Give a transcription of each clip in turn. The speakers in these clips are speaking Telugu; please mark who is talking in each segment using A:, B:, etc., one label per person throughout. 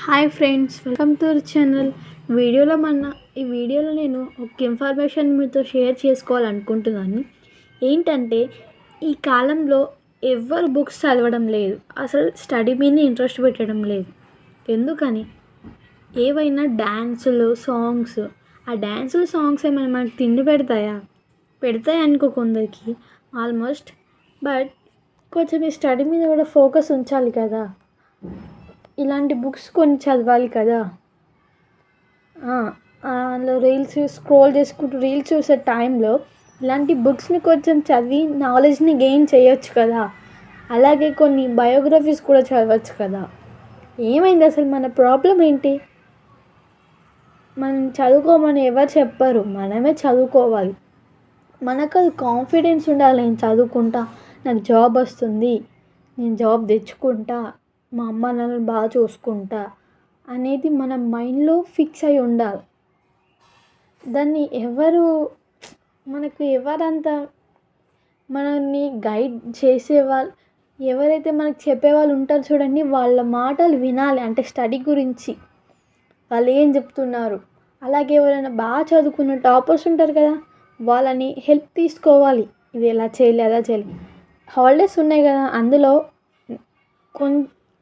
A: Hi friends, welcome to our channel. ఈ వీడియోలో నేను ఒక ఇన్ఫర్మేషన్ మీతో షేర్ చేసుకోవాలనుకుంటున్నాను. ఏంటంటే, ఈ కాలంలో ఎవ్వరు బుక్స్ చదవడం లేదు, అసలు స్టడీ మీద ఇంట్రెస్ట్ పెట్టడం లేదు. ఎందుకని? ఏవైనా డ్యాన్సులు, సాంగ్స్. ఆ డ్యాన్సులు, సాంగ్స్ ఏమైనా మనకు తిండి పెడతాయా? పెడతాయి అనుకో కొందరికి ఆల్మోస్ట్. బట్ కొంచెం ఈ స్టడీ మీద కూడా ఫోకస్ ఉంచాలి కదా. ఇలాంటి బుక్స్ కొన్ని చదవాలి కదా. అందులో స్క్రోల్ చేసుకుంటూ రీల్స్ చూసే టైంలో ఇలాంటి బుక్స్ని కొంచెం చదివి నాలెడ్జ్ని గెయిన్ చేయొచ్చు కదా. అలాగే కొన్ని బయోగ్రఫీస్ కూడా చదవచ్చు కదా. ఏమైంది అసలు? మన ప్రాబ్లం ఏంటి? మనం చదువుకోమని ఎవరు చెప్పరు, మనమే చదువుకోవాలి. మనకు అది కాన్ఫిడెన్స్ ఉండాలి. నేను చదువుకుంటా, నాకు జాబ్ వస్తుంది, నేను జాబ్ తెచ్చుకుంటా, మా అమ్మ నాన్నని బాగా చూసుకుంటా అనేది మన మైండ్లో ఫిక్స్ అయి ఉండాలి. దాన్ని ఎవరంతా మనల్ని గైడ్ చేసేవాళ్ళు, ఎవరైతే మనకు చెప్పేవాళ్ళు ఉంటారు చూడండి, వాళ్ళ మాటలు వినాలి. అంటే స్టడీ గురించి వాళ్ళు ఏం చెప్తున్నారు. అలాగే ఎవరైనా బాగా చదువుకున్న టాపర్స్ ఉంటారు కదా, వాళ్ళని హెల్ప్ తీసుకోవాలి. ఇది ఎలా చేయాలి, అలా చేయాలి. హాలిడేస్ ఉన్నాయి కదా, అందులో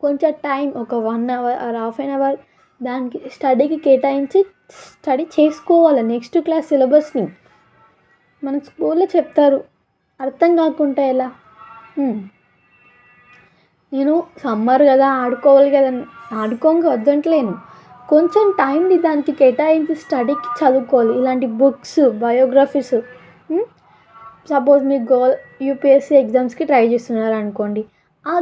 A: కొంచెం టైం, ఒక 1 hour or half an hour దానికి స్టడీకి కేటాయించి స్టడీ చేసుకోవాలి. నెక్స్ట్ క్లాస్ సిలబస్ని మన స్కూల్లో చెప్తారు, అర్థం కాకుండా ఎలా? నేను సమ్మర్ కదా, ఆడుకోవాలి కదా, ఆడుకోక వద్దంటలేను. కొంచెం టైంని దానికి కేటాయించి స్టడీకి చదువుకోవాలి. ఇలాంటి బుక్స్, బయోగ్రఫీస్. సపోజ్ మీకు యూపీఎస్సీ ఎగ్జామ్స్కి ట్రై చేస్తున్నారు అనుకోండి,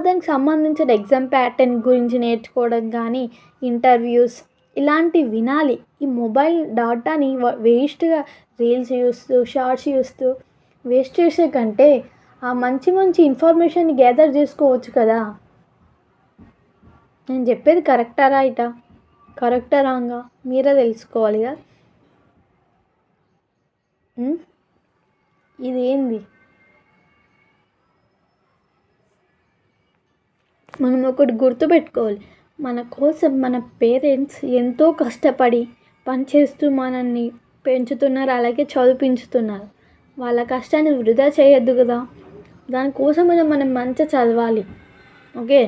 A: దానికి సంబంధించిన ఎగ్జామ్ ప్యాటర్న్ గురించి నేర్చుకోవడం కానీ, ఇంటర్వ్యూస్ ఇలాంటివి వినాలి. ఈ మొబైల్ డాటాని వేస్ట్గా రీల్స్ చూస్తూ, షార్ట్స్ చూస్తూ వేస్ట్ చేసే కంటే ఆ మంచి మంచి ఇన్ఫర్మేషన్ని గ్యాదర్ చేసుకోవచ్చు కదా. నేను చెప్పేది కరెక్టా రైటా? కరెక్టా రాంగా మీరే తెలుసుకోవాలి కదా. ఇదేంది? మనం ఒకటి గుర్తుపెట్టుకోవాలి, మన కోసం మన పేరెంట్స్ ఎంతో కష్టపడి పనిచేస్తూ మనల్ని పెంచుతున్నారు, అలాగే చదివించుతున్నారు. వాళ్ళ కష్టాన్ని వృధా చేయొద్దు కదా. దానికోసం మనం మంచిగా చదవాలి. ఓకే,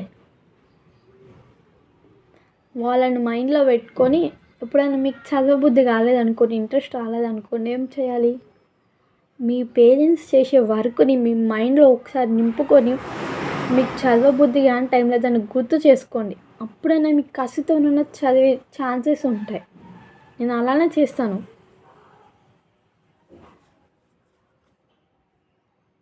A: వాళ్ళని మైండ్లో పెట్టుకొని ఎప్పుడైనా మీకు చదవబుద్ధి కాలేదనుకోండి, ఇంట్రెస్ట్ రాలేదనుకోండి, ఏం చేయాలి? మీ పేరెంట్స్ చేసే వర్క్ని మీ మైండ్లో ఒకసారి నింపుకొని మీకు చదవబుద్ధి కాని టైంలో దాన్ని గుర్తు చేసుకోండి. అప్పుడైనా మీకు కసితోనైనా చదివే ఛాన్సెస్ ఉంటాయి. నేను అలానే చేస్తాను.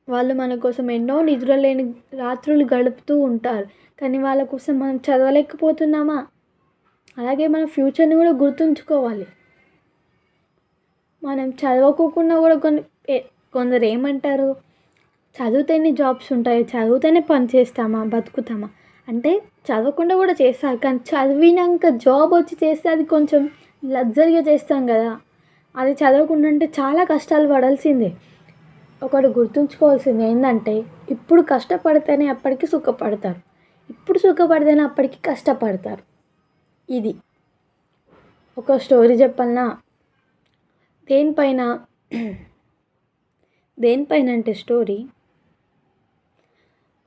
A: వాళ్ళు మన కోసం ఎన్నో నిద్రలేని రాత్రులు గడుపుతూ ఉంటారు, కానీ వాళ్ళ కోసం మనం చదవలేకపోతున్నామా? అలాగే మన ఫ్యూచర్ని కూడా గుర్తుంచుకోవాలి. మనం చదవకోకుండా కూడా కొందరు ఏమంటారు, చదివితేనే జాబ్స్ ఉంటాయి, చదివితేనే పని చేస్తామా, బతుకుతామా అంటే చదవకుండా కూడా చేస్తారు, కానీ చదివినాక జాబ్ వచ్చి చేస్తే అది కొంచెం లగ్జరీగా చేస్తాం కదా. అది చదవకుండా అంటే చాలా కష్టాలు పడాల్సిందే. ఒకటి గుర్తుంచుకోవాల్సింది ఏంటంటే, ఇప్పుడు కష్టపడితేనే అప్పటికి సుఖపడతారు, ఇప్పుడు సుఖపడితేనే అప్పటికి కష్టపడతారు. ఇది ఒక స్టోరీ చెప్పాలనా? దేనిపైన అంటే స్టోరీ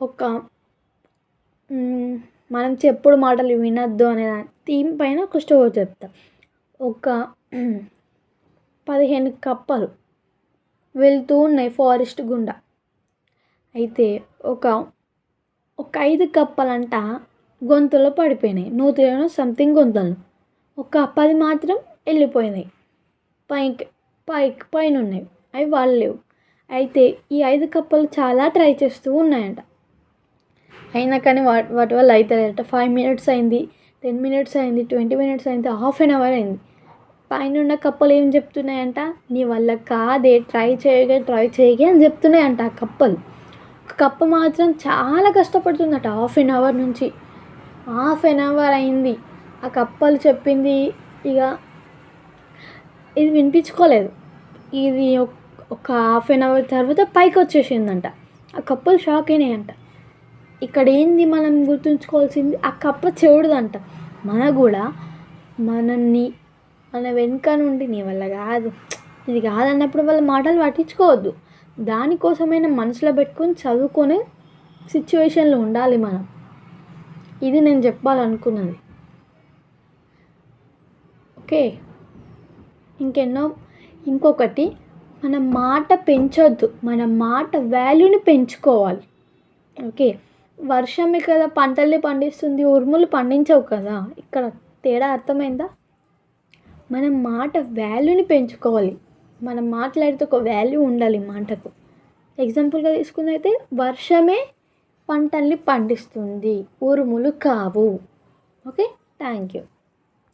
A: ఒక మనం చెప్పుడు మాటలు వినొద్దు అనే థీమ్ పైన ఒక స్టోరీ చెప్తా. ఒక 15 కప్పలు వెళ్తూ ఉన్నాయి ఫారెస్ట్ గుండా. అయితే ఒక 5 కప్పలంట గొంతులో పడిపోయినాయి, నూతిలోనో సంథింగ్ గొంతులు. ఒక 10 మాత్రం వెళ్ళిపోయినాయి, పైన ఉన్నాయి, అవి వాళ్ళు లేవు. అయితే ఈ 5 కప్పలు చాలా ట్రై చేస్తూ ఉన్నాయంట, అయినా కానీ వాటి వల్ల అవుతుందట. 5 minutes అయింది, 10 minutes అయింది, 20 minutes అయింది, హాఫ్ అన్ అవర్ అయింది. పైన ఉన్న కప్పలు ఏం చెప్తున్నాయంట, నీ వల్ల కాదే, ట్రై చేయగా అని చెప్తున్నాయంట ఆ కప్పలు. కప్ప మాత్రం చాలా కష్టపడుతుందట, హాఫ్ అన్ అవర్ నుంచి. హాఫ్ అన్ అవర్ అయింది, ఆ కప్పలు చెప్పింది ఇక ఇది వినిపించుకోలేదు. ఇది ఒక హాఫ్ అన్ అవర్ తర్వాత పైకి వచ్చేసిందంట. ఆ కప్పలు షాక్ అయినాయంట. ఇక్కడ ఏంది మనం గుర్తుంచుకోవాల్సింది, ఆ కప్ప చెవుడుదంట. మన కూడా మనల్ని మన వెనుక నుండి నీ వల్ల కాదు, ఇది కాదన్నప్పుడు వాళ్ళ మాటలు పట్టించుకోవద్దు. దానికోసమైనా మనసులో పెట్టుకొని చదువుకునే సిచ్యువేషన్లో ఉండాలి మనం. ఇది నేను చెప్పాలనుకున్నది. ఓకే. ఇంకొకటి, మన మాట పెంచొద్దు, మన మాట వాల్యూని పెంచుకోవాలి. ఓకే. వర్షమే కదా పంటల్ని పండిస్తుంది, ఉరుములు పండించవు కదా. ఇక్కడ తేడా అర్థమైందా? మనం మాట వాల్యూని పెంచుకోవాలి. మనం మాట్లాడితే ఒక వాల్యూ ఉండాలి మాటకు. ఎగ్జాంపుల్గా తీసుకున్నైతే వర్షమే పంటల్ని పండిస్తుంది, ఉరుములు కావు. ఓకే. Thank you.